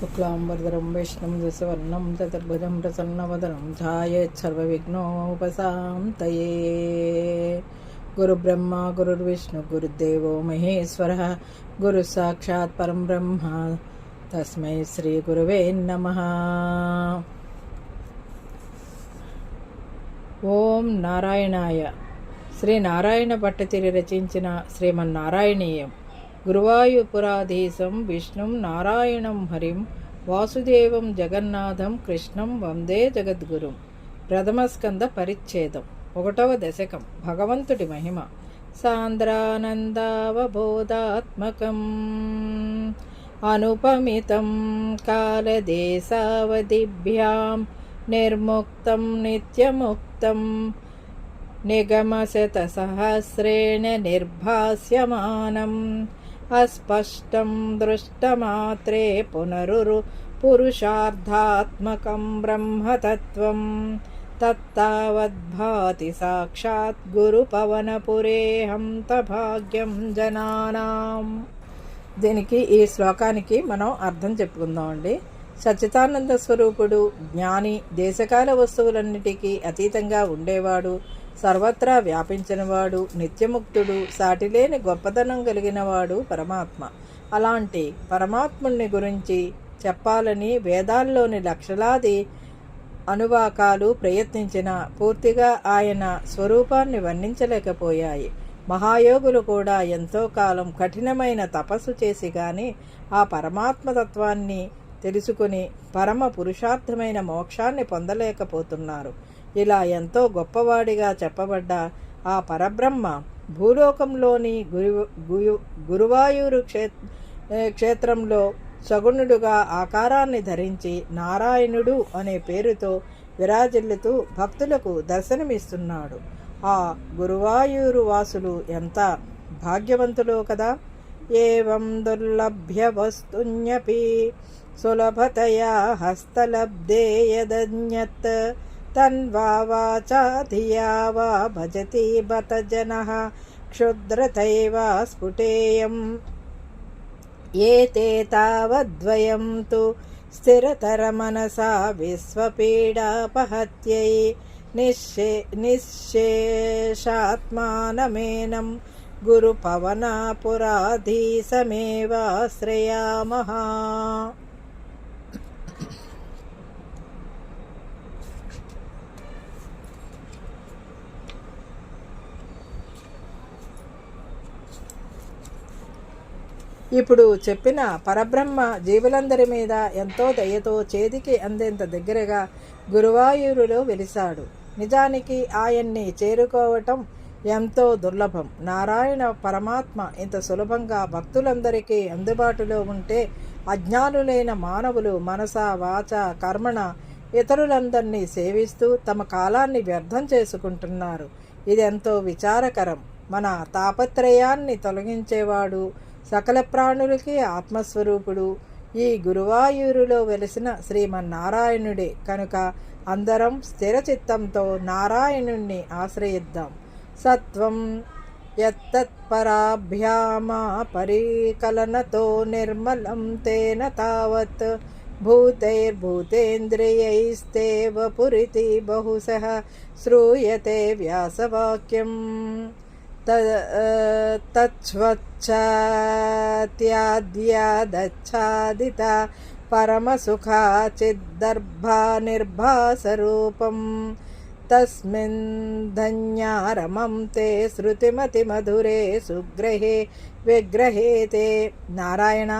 शुक्लांबरधरं विष्णुं दशवर्णं चतुर्भुजं प्रसन्नवदनं ध्यायेत्सर्वविघ्नोपशान्तये। गुरुब्रह्मा गुरुर्विष्णु गुरुदेवो महेश्वरः गुरुसाक्षात् परं ब्रह्म तस्मै श्रीगुरुवे नमः। ఓం నారాయణాయ. శ్రీ నారాయణ భట్టతిరి రచించిన శ్రీమన్నారాయణీయం. గురువాయూపురాధీశం విష్ణుం నారాయణం హరిం వాసుదేవం జగన్నాథం కృష్ణం వందే జగద్గురుం. ప్రథమస్కంద పరిచ్ఛేదం. 1వ దశకం. భగవంతుడి మహిమ. సాంద్రానందావబోధాత్మకం అనుపమితం కాలదేశావధిభ్యాం నిర్ముక్తం నిత్యముక్తం నిగమశతసహస్రేణ నిర్భాస్యమానం అస్పష్టం దృష్టమాత్రే పురుషార్థాత్మకం బ్రహ్మతత్వం తత్తావద్భాతి సాక్షాత్ గురుపవనపురేహం తభాగ్యం జనానాం. దీనికి ఈ శ్లోకానికి మనం అర్థం చెప్పుకుందామండి. సచ్చిదానంద స్వరూపుడు, జ్ఞాని, దేశకాల వస్తువులన్నిటికీ అతీతంగా ఉండేవాడు, సర్వత్రా వ్యాపించినవాడు, నిత్యముక్తుడు, సాటిలేని గొప్పతనం కలిగినవాడు పరమాత్మ. అలాంటి పరమాత్ముని గురించి చెప్పాలని వేదాల్లోని లక్షలాది అనువాకాలు ప్రయత్నించినా పూర్తిగా ఆయన స్వరూపాన్ని వర్ణించలేకపోయాయి. మహాయోగులు కూడా ఎంతో కాలం కఠినమైన తపస్సు చేసి గాని ఆ పరమాత్మతత్వాన్ని తెలుసుకుని పరమ పురుషార్థమైన మోక్షాన్ని పొందలేకపోతున్నారు. ఇలా ఎంతో గొప్పవాడిగా చెప్పబడ్డ ఆ పరబ్రహ్మ భూలోకంలోని గురువాయూరు క్షేత్రంలో సగుణుడుగా ఆకారాన్ని ధరించి నారాయణుడు అనే పేరుతో విరాజిల్లుతూ భక్తులకు దర్శనమిస్తున్నాడు. ఆ గురువాయూరు వాసులు ఎంత భాగ్యవంతులో కదా. ఏవం దుర్లభ్య వస్తున్యపి సులభతయా హస్తలబ్ధే యదన్యత్ తన్వా వాచా ధియా వా భజతి బత జనః క్షుద్రతైవా స్ఫుటేయం ఏతే తావద్వయం తు స్థిరతరమనసా విశ్వపీడాపహత్యై నిశ్శేషాత్మానమేనం గురుపవనాపురాధీశమేవాశ్రయామః. ఇప్పుడు చెప్పిన పరబ్రహ్మ జీవులందరి మీద ఎంతో దయతో చేదికి అందేంత దగ్గరగా గురువాయూరులో వెలిశాడు. నిజానికి ఆయన్ని చేరుకోవటం ఎంతో దుర్లభం. నారాయణ పరమాత్మ ఇంత సులభంగా భక్తులందరికీ అందుబాటులో ఉంటే అజ్ఞానులైన మానవులు మనస వాచ కర్మణ ఇతరులందరినీ సేవిస్తూ తమ కాలాన్ని వ్యర్థం చేసుకుంటున్నారు. ఇదెంతో విచారకరం. మన తాపత్రయాన్ని తొలగించేవాడు, సకల ప్రాణులకి ఆత్మస్వరూపుడు ఈ గురువాయూరులో వెలిసిన శ్రీమన్నారాయణుడే కనుక అందరం స్థిర చిత్తంతో నారాయణుణ్ణి ఆశ్రయిద్దాం. సత్వం యత్తత్పరాభ్యామా పరికలనతో నిర్మలం తేన తావత్ భూతైర్భూతేంద్రియైస్తేవ పురితి బహుశః శ్రూయతే వ్యాసవాక్యం తచ్ఛ్వచ్ఛాత్యాద్యాదచ్ఛాదిత పరమసుఖా చిద్దర్భా నిర్భాసరూపం తస్మిన్ ధన్యారమం తే శృతిమతి మధురే సుగ్రహే విగ్రహే తే. నారాయణ,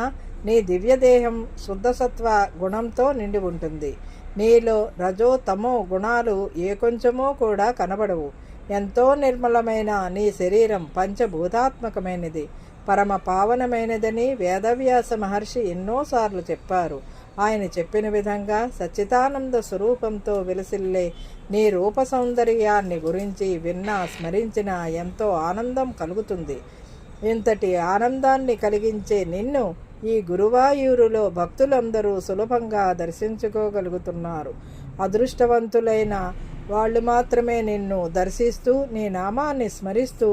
నీ దివ్యదేహం శుద్ధసత్వ గుణంతో నిండి ఉంటుంది. నీలో రజో తమో గుణాలు ఏ కొంచెమో కూడా కనబడవు. ఎంతో నిర్మలమైన నీ శరీరం పంచభూతాత్మకమైనది, పరమ పావనమైనదని వేదవ్యాస మహర్షి ఎన్నోసార్లు చెప్పారు. ఆయన చెప్పిన విధంగా సచ్చిదానంద స్వరూపంతో విలసిల్లే నీ రూప సౌందర్యాన్ని గురించి విన్నా స్మరించినా ఎంతో ఆనందం కలుగుతుంది. ఇంతటి ఆనందాన్ని కలిగించే నిన్ను ఈ గురువాయూరులో భక్తులందరూ సులభంగా దర్శించుకోగలుగుతున్నారు. అదృష్టవంతులైన వాళ్ళు మాత్రమే నిన్ను దర్శిస్తూ నీ నామాన్ని స్మరిస్తూ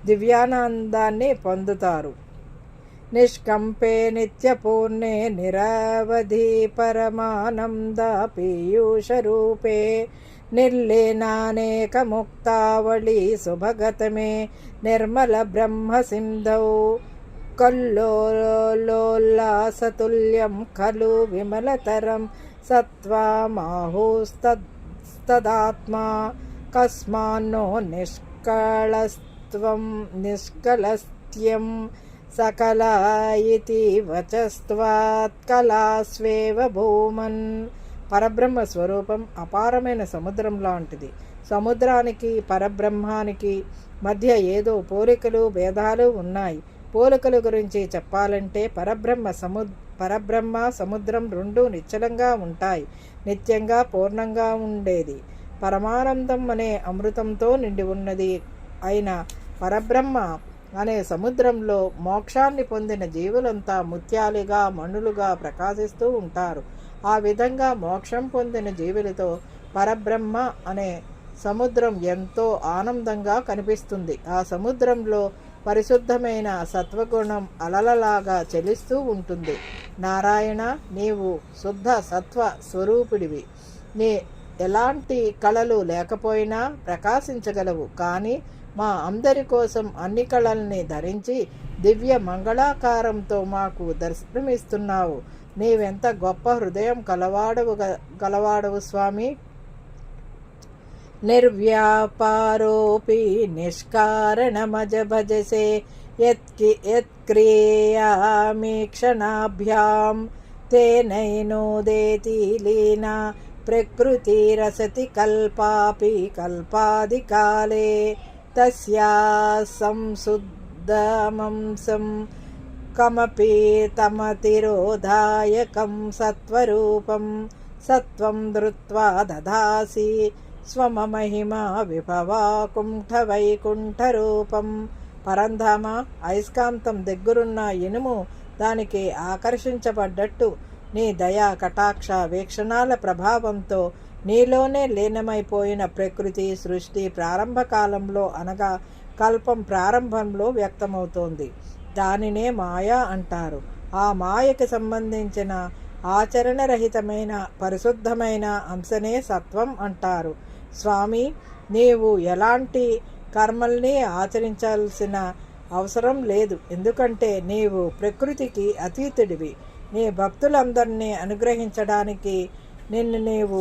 దివ్యానందాన్ని పొందుతారు. నిష్కంపే నిత్యపూర్ణే నిరవధి పరమానంద పీయూషరూపే నిర్లీనానేకముక్తావళి శుభగతమే నిర్మల బ్రహ్మసింధౌ కల్లోలోల్లాసతుల్యం ఖలు విమలతరం సత్వమాహుస్తదాత్మా కస్మాన్నో నిష్కళస్త్యం సకల ఇతి వచస్త్వాత్ కళాస్వేవ భూమన్. పరబ్రహ్మ స్వరూపం అపారమైన సముద్రం లాంటిది. సముద్రానికి పరబ్రహ్మానికి మధ్య ఏదో పోలికలు భేదాలు ఉన్నాయి. పోలికల గురించి చెప్పాలంటే పరబ్రహ్మ సముద్రం రెండూ నిశ్చలంగా ఉంటాయి. నిత్యంగా పూర్ణంగా ఉండేది పరమానందం అనే అమృతంతో నిండి ఉన్నది అయిన పరబ్రహ్మ అనే సముద్రంలో మోక్షాన్ని పొందిన జీవులంతా ముత్యాలుగా మణులుగా ప్రకాశిస్తూ ఉంటారు. ఆ విధంగా మోక్షం పొందిన జీవులతో పరబ్రహ్మ అనే సముద్రం ఎంతో ఆనందంగా కనిపిస్తుంది. ఆ సముద్రంలో పరిశుద్ధమైన సత్వగుణం అలలలాగా చెలిస్తూ ఉంటుంది. నారాయణ, నీవు శుద్ధ సత్వ స్వరూపుడివి. నీ ఎలాంటి కళలు లేకపోయినా ప్రకాశించగలవు. కానీ మా అందరి కోసం అన్ని కళల్ని ధరించి దివ్య మంగళాకారంతో మాకు దర్శనమిస్తున్నావు. నీవెంత గొప్ప హృదయం గలవాడవు స్వామి. నిర్వ్యాపారోపి నిష్కారణమజ భజసే యత్క్రియామీక్షణాభ్యాం తేనైనోదేతి లీనా ప్రకృతిరసతి కల్పాపి కల్పాదికాలే తస్యా సంశుద్ధమంసం కమపి తమతిరోధాయకం సత్వరూపం సత్వం ధృత్వా దదాసి స్వమహిమా విభవా కుంఠవైకుంఠరూపం. పరంధామ, అయస్కాంతం దగ్గరున్న ఇనుము దానికి ఆకర్షించబడ్డట్టు నీ దయా కటాక్ష వీక్షణాల ప్రభావంతో నీలోనే లీనమైపోయిన ప్రకృతి సృష్టి ప్రారంభ కాలంలో అనగా కల్పం ప్రారంభంలో వ్యక్తమవుతోంది. దానినే మాయ అంటారు. ఆ మాయకి సంబంధించిన ఆచరణరహితమైన పరిశుద్ధమైన అంశనే సత్వం అంటారు. స్వామి, నీవు ఎలాంటి కర్మల్ని ఆచరించాల్సిన అవసరం లేదు. ఎందుకంటే నీవు ప్రకృతికి అతీతుడివి. నీ భక్తులందరినీ అనుగ్రహించడానికి నిన్ను నీవు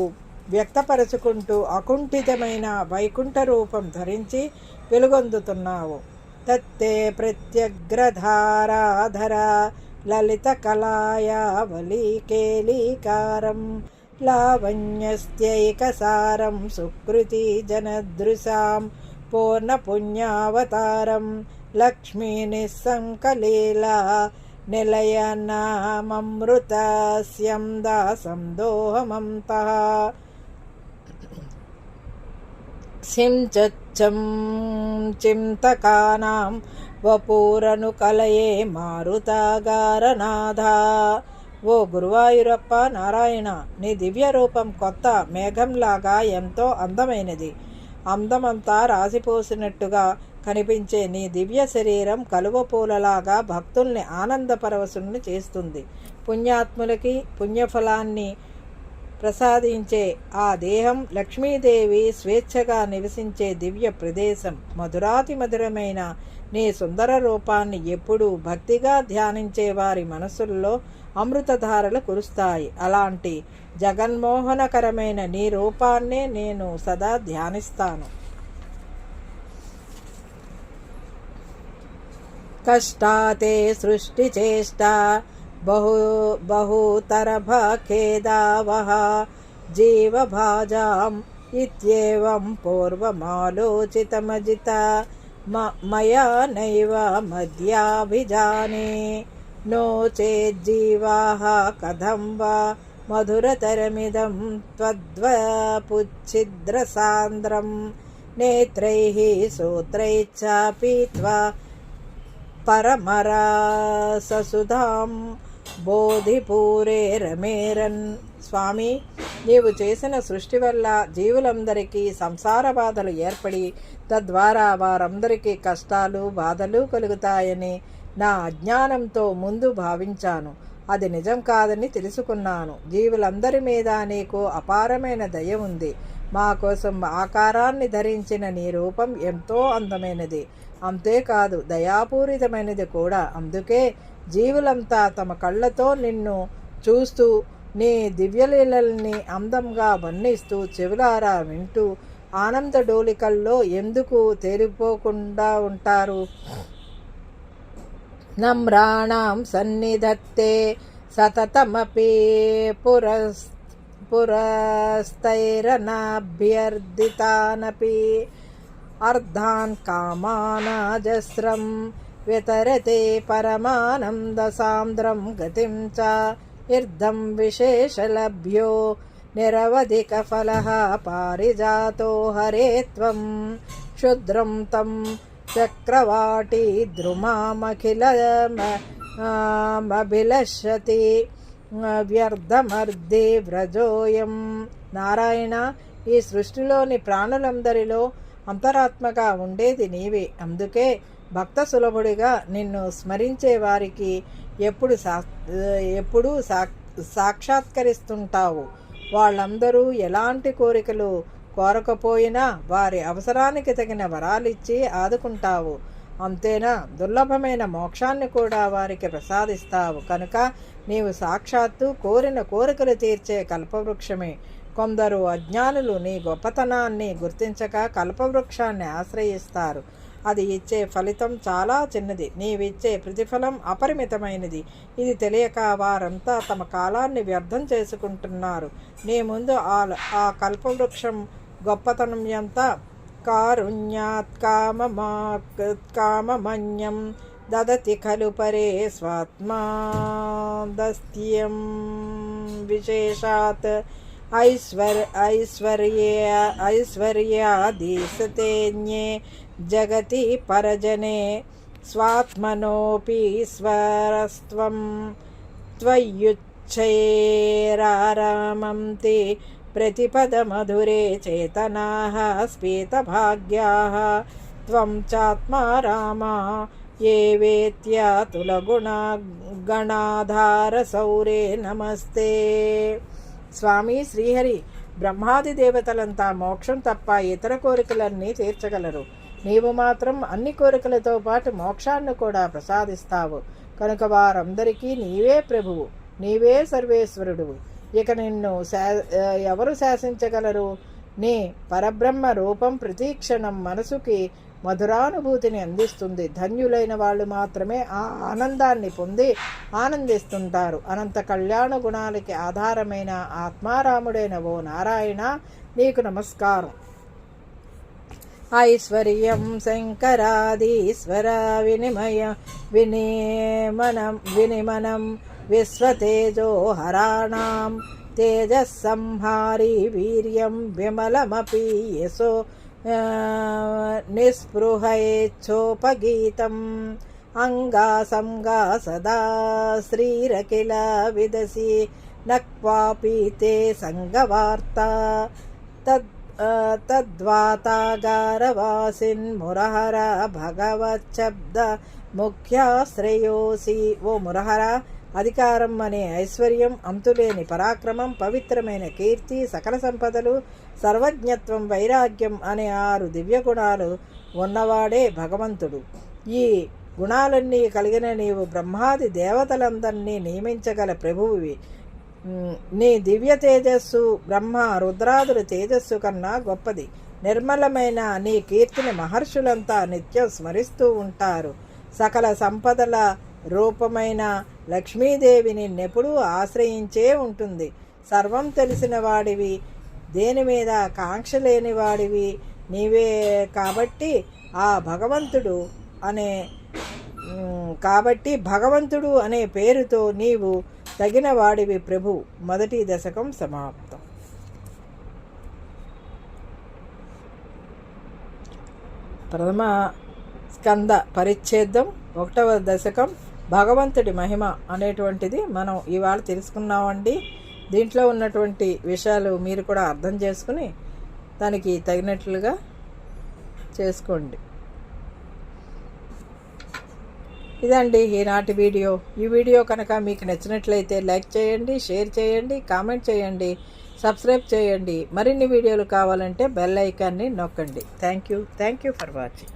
వ్యక్తపరుచుకుంటూ అకుంఠితమైన వైకుంఠ రూపం ధరించి వెలుగొందుతున్నావు. తత్తే ప్రత్యగ్రధారాధర లలిత కళాయావళీకేలీకారం లావణ్యస్త్యైకసారం సుకృతి జనదృశాం పూర్ణపుణ్యావతారం లక్ష్మీ నిస్సంకలీలా నిలయనామమృతస్యం దాసం దోహమంతః సించచ్చం చింతకానాం వపూరను కలయే మారుతాగారనాథ. ఓ గురువాయూరప్ప, నారాయణ, నీ దివ్య రూపం కొత్త మేఘంలాగా ఎంతో అందమైనది. అందమంతా రాసిపోసినట్టుగా కనిపించే నీ దివ్య శరీరం కలువ పూలలాగా భక్తుల్ని ఆనందపరవశుల్ని చేస్తుంది. పుణ్యాత్ములకి పుణ్యఫలాన్ని ప్రసాదించే ఆ దేహం లక్ష్మీదేవి స్వేచ్ఛగా నివసించే దివ్య ప్రదేశం. మధురాతి మధురమైన నీ సుందర రూపాన్ని ఎప్పుడూ భక్తిగా ధ్యానించే వారి మనసుల్లో అమృతధారలు కురుస్తాయి. అలాంటి జగన్మోహనకరమైన నీ రూపాన్నే నేను సదా ధ్యానిస్తాను. కష్టాతే సృష్టి చేష్ట బహుతరభఖేదావహ జీవభాజాం ఇత్యేవం పూర్వమాలోచితమజిత మయా నైవ మధ్యాభిజానే నో చేజ్జీవాః కథం వా మధురతరమిదం త్వద్వపుచ్ఛిద్రసాంద్రం నేత్రైః సూత్రైశ్చ పీత్వా పరమరససుధాం బోధిపూరే రమేరన్. స్వామి, నీవు చేసిన సృష్టి వల్ల జీవులందరికీ సంసార బాధలు ఏర్పడి తద్వారా వారందరికీ కష్టాలు బాధలు కలుగుతాయని నా అజ్ఞానంతో ముందు భావించాను. అది నిజం కాదని తెలుసుకున్నాను. జీవులందరి మీద నీకు అపారమైన దయ ఉంది. మా కోసం ఆకారాన్ని ధరించిన నీ రూపం ఎంతో అందమైనది, అంతేకాదు దయాపూరితమైనది కూడా. అందుకే జీవులంతా తమ కళ్ళతో నిన్ను చూస్తూ నీ దివ్యలీలల్ని అందంగా వర్ణిస్తూ చెవులారా వింటూ ఆనంద డోలికల్లో ఎందుకు తేలిపోకుండా ఉంటారు? నమ్రాణం సన్నిధత్తే సతతమపి పురస్తైరనాభ్యర్థితానపి అర్ధాన్ కామానాజస్రం వితరతే పరమానంద సాంద్రం గతిం చ ఇర్ధం విశేషలభ్యో నిరవధిక ఫలః పారిజాతో హరే త్వం క్షుద్రం తం చక్రవాటి ద్రుమామఖిలమభిలషతి వ్యర్థమర్ధి వ్రజోయం. నారాయణ, ఈ సృష్టిలోని ప్రాణులందరిలో అంతరాత్మగా ఉండేది నీవే. అందుకే భక్త సులభుడిగా నిన్ను స్మరించే వారికి ఎప్పుడు సాక్షాత్కరిస్తుంటావు. వాళ్ళందరూ ఎలాంటి కోరికలు కోరకపోయినా వారి అవసరానికి తగిన వరాలిచ్చి ఆదుకుంటావు. అంతేనా, దుర్లభమైన మోక్షాన్ని కూడా వారికి ప్రసాదిస్తావు. కనుక నీవు సాక్షాత్తు కోరిన కోరికలు తీర్చే కల్పవృక్షమే. కొందరు అజ్ఞానులు నీ గొప్పతనాన్ని గుర్తించక కల్పవృక్షాన్ని ఆశ్రయిస్తారు. అది ఇచ్చే ఫలితం చాలా చిన్నది, నీవిచ్చే ప్రతిఫలం అపరిమితమైనది. ఇది తెలియక వారంతా తమ కాలాన్ని వ్యర్థం చేసుకుంటున్నారు. నీ ముందు ఆ కల్పవృక్షం గొప్పతనం ఎంత! కారుణ్యాత్ కామమన్యం దదతి ఖలు పరే స్వాత్మాదస్త్యం విశేషాత్ ఐశ్వర్యాదీసతేన్యే జగతి పరజనే స్వాత్మనోపి స్వరస్త్వం త్వయుచ్చైరారమంతి ప్రతిపదమధురే చేతనాః స్ఫీతభాగ్యాః త్వం చాత్మా రామా ఏ వేత్యాతులగుణగణాధార సౌరే నమస్తే. స్వామి శ్రీహరి, బ్రహ్మాది దేవతలంతా మోక్షం తప్ప ఇతర కోరికలన్నీ తీర్చగలరు. నీవు మాత్రం అన్ని కోరికలతో పాటు మోక్షాన్ని కూడా ప్రసాదిస్తావు. కనుక వారందరికీ నీవే ప్రభువు, నీవే సర్వేశ్వరుడువు. ఇక నిన్ను ఎవరు శాసించగలరు? నీ పరబ్రహ్మ రూపం ప్రతిక్షణం మనసుకి మధురానుభూతిని అందిస్తుంది. ధన్యులైన వాళ్ళు మాత్రమే ఆ ఆనందాన్ని పొంది ఆనందిస్తుంటారు. అనంత కళ్యాణ గుణాలకి ఆధారమైన ఆత్మారాముడైన ఓ నారాయణ, నీకు నమస్కారం. ఐశ్వర్యం శంకరాదీశ్వర వినిమనం విశ్వతేజో హరాణాం తేజస్సంహారీ వీర్యం విమలమపి యశో నిస్పృహేచ్ఛోపగీతం అంగాసంగా సదా శ్రీరకిల విదసి నక్వాపి తే సంగవార్తా తద్వాతాగారవాసిన్ మురహర భగవచ్చబ్ద ముఖ్యాశ్రయోసి. ఓ మురహర, అధికారం అనే ఐశ్వర్యం, అంతులేని పరాక్రమం, పవిత్రమైన కీర్తి, సకల సంపదలు, సర్వజ్ఞత్వం, వైరాగ్యం అనే 6 దివ్య గుణాలు ఉన్నవాడే భగవంతుడు. ఈ గుణాలన్నీ కలిగిన నీవు బ్రహ్మాది దేవతలందరినీ నియమించగల ప్రభువువి. నీ దివ్య తేజస్సు బ్రహ్మ రుద్రాదుల తేజస్సు కన్నా గొప్పది. నిర్మలమైన నీ కీర్తిని మహర్షులంతా నిత్యం స్మరిస్తూ ఉంటారు. సకల సంపదల రూపమైన లక్ష్మీదేవి నిన్నెప్పుడూ ఆశ్రయించే ఉంటుంది. సర్వం తెలిసిన వాడివి, దేని మీద కాంక్ష లేని వాడివి నీవే. కాబట్టి భగవంతుడు అనే పేరుతో నీవు తగిన వాడివి ప్రభు. మొదటి దశకం సమాప్తం. ప్రథమ స్కంద పరిచ్ఛేదం 1వ దశకం భగవంతుడి మహిమ అనేటువంటిది మనం ఇవాళ తెలుసుకున్నామండి. దీంట్లో ఉన్నటువంటి విషయాలు మీరు కూడా అర్థం చేసుకుని దానికి తగినట్లుగా చేసుకోండి. ఇదండి ఈనాటి వీడియో. ఈ వీడియో కనుక మీకు నచ్చినట్లయితే లైక్ చేయండి, షేర్ చేయండి, కామెంట్ చేయండి, సబ్స్క్రైబ్ చేయండి. మరిన్ని వీడియోలు కావాలంటే బెల్ ఐకాన్ని నొక్కండి. Thank you for watching.